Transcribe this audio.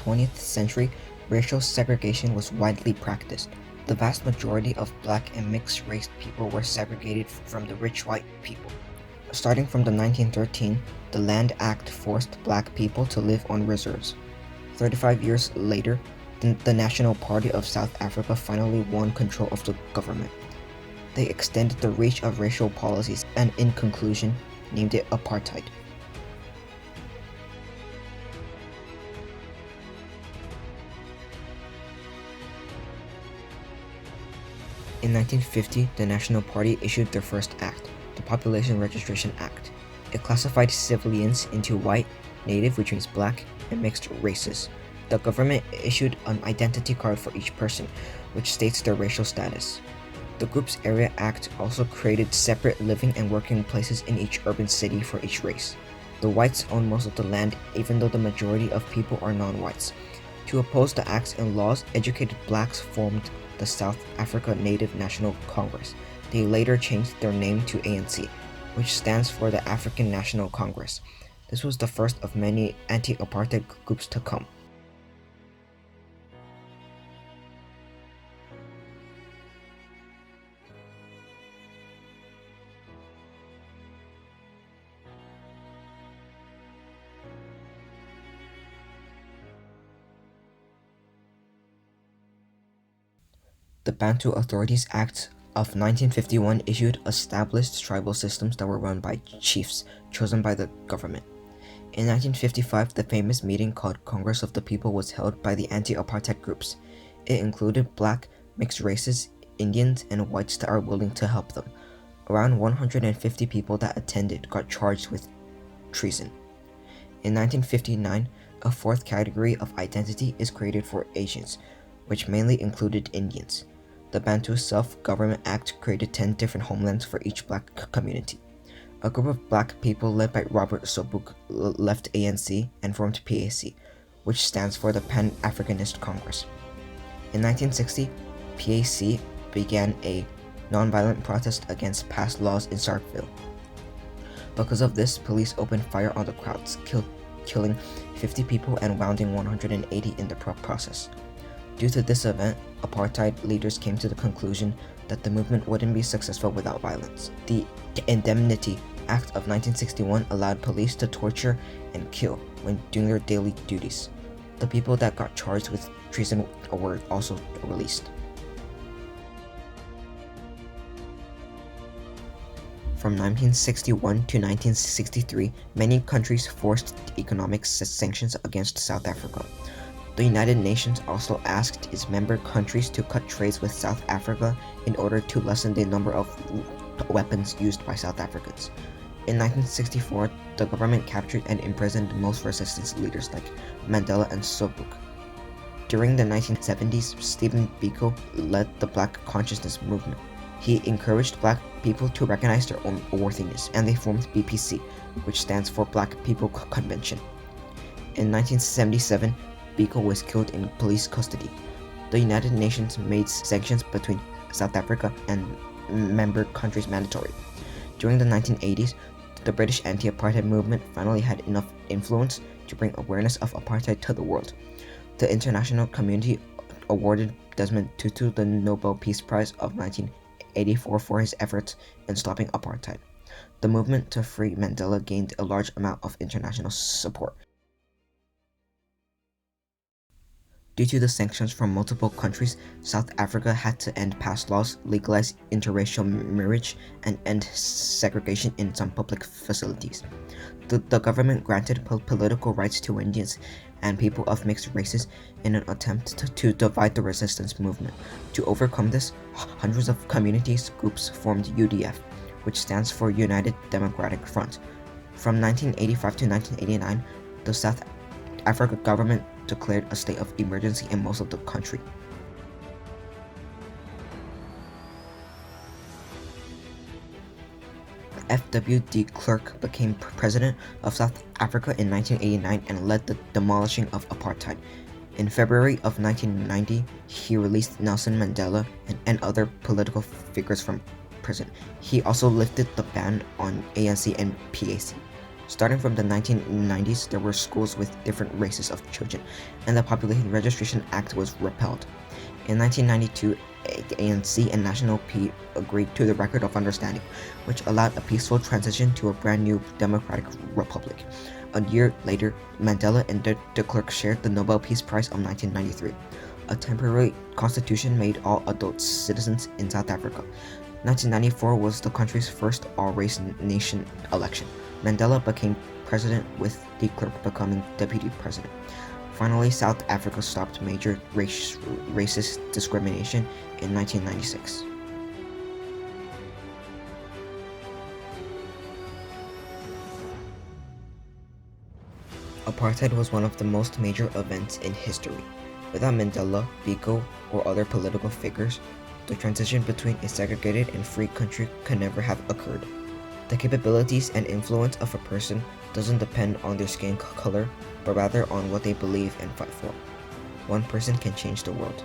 20th century, racial segregation was widely practiced. The vast majority of black and mixed-race people were segregated from the rich white people. Starting from the 1913, the Land Act forced black people to live on reserves. 35 years later, the National Party of South Africa finally won control of the government. They extended the reach of racial policies and, in conclusion, named it apartheid. In 1950, the National Party issued their first act, the Population Registration Act. It classified civilians into white, native, which means black, and mixed races. The government issued an identity card for each person, which states their racial status. The Groups Area Act also created separate living and working places in each urban city for each race. The whites own most of the land, even though the majority of people are non-whites. To oppose the acts and laws, educated blacks formed the South Africa Native National Congress. They later changed their name to ANC, which stands for the African National Congress. This was the first of many anti-apartheid groups to come. The Bantu Authorities Act of 1951 established tribal systems that were run by chiefs, chosen by the government. In 1955, the famous meeting called Congress of the People was held by the anti-apartheid groups. It included black, mixed races, Indians, and whites that are willing to help them. Around 150 people that attended got charged with treason. In 1959, a fourth category of identity is created for Asians, which mainly included Indians. The Bantu Self-Government Act created 10 different homelands for each black community. A group of black people led by Robert Sobuk left ANC and formed PAC, which stands for the Pan-Africanist Congress. In 1960, PAC began a nonviolent protest against past laws in Sarkville. Because of this, police opened fire on the crowds, killing 50 people and wounding 180 in the process. Due to this event, apartheid leaders came to the conclusion that the movement wouldn't be successful without violence. The Indemnity Act of 1961 allowed police to torture and kill when doing their daily duties. The people that got charged with treason were also released. From 1961 to 1963, many countries forced economic sanctions against South Africa. The United Nations also asked its member countries to cut trades with South Africa in order to lessen the number of weapons used by South Africans. In 1964, the government captured and imprisoned most resistance leaders like Mandela and Sobuk. During the 1970s, Stephen Biko led the Black Consciousness movement. He encouraged black people to recognize their own worthiness, and they formed BPC, which stands for Black People Convention. In 1977, Biko was killed in police custody. The United Nations made sanctions between South Africa and member countries mandatory. During the 1980s, the British anti-apartheid movement finally had enough influence to bring awareness of apartheid to the world. The international community awarded Desmond Tutu the Nobel Peace Prize of 1984 for his efforts in stopping apartheid. The movement to free Mandela gained a large amount of international support. Due to the sanctions from multiple countries, South Africa had to end past laws, legalize interracial marriage, and end segregation in some public facilities. The government granted political rights to Indians and people of mixed races in an attempt to divide the resistance movement. To overcome this, hundreds of communities groups formed UDF, which stands for United Democratic Front. From 1985 to 1989, the South Africa government declared a state of emergency in most of the country. F.W. de Klerk became president of South Africa in 1989 and led the demolishing of apartheid. In February of 1990, he released Nelson Mandela and other political figures from prison. He also lifted the ban on ANC and PAC. Starting from the 1990s, there were schools with different races of children, and the Population Registration Act was repealed. In 1992, the ANC and National P agreed to the Record of Understanding, which allowed a peaceful transition to a brand new democratic republic. A year later, Mandela and de Klerk shared the Nobel Peace Prize of 1993. A temporary constitution made all adult citizens in South Africa. 1994 was the country's first all-race nation election. Mandela became president, with de Klerk becoming deputy president. Finally, South Africa stopped major racist discrimination in 1996. Apartheid was one of the most major events in history. Without Mandela, Biko, or other political figures, the transition between a segregated and free country could never have occurred. The capabilities and influence of a person doesn't depend on their skin color, but rather on what they believe and fight for. One person can change the world.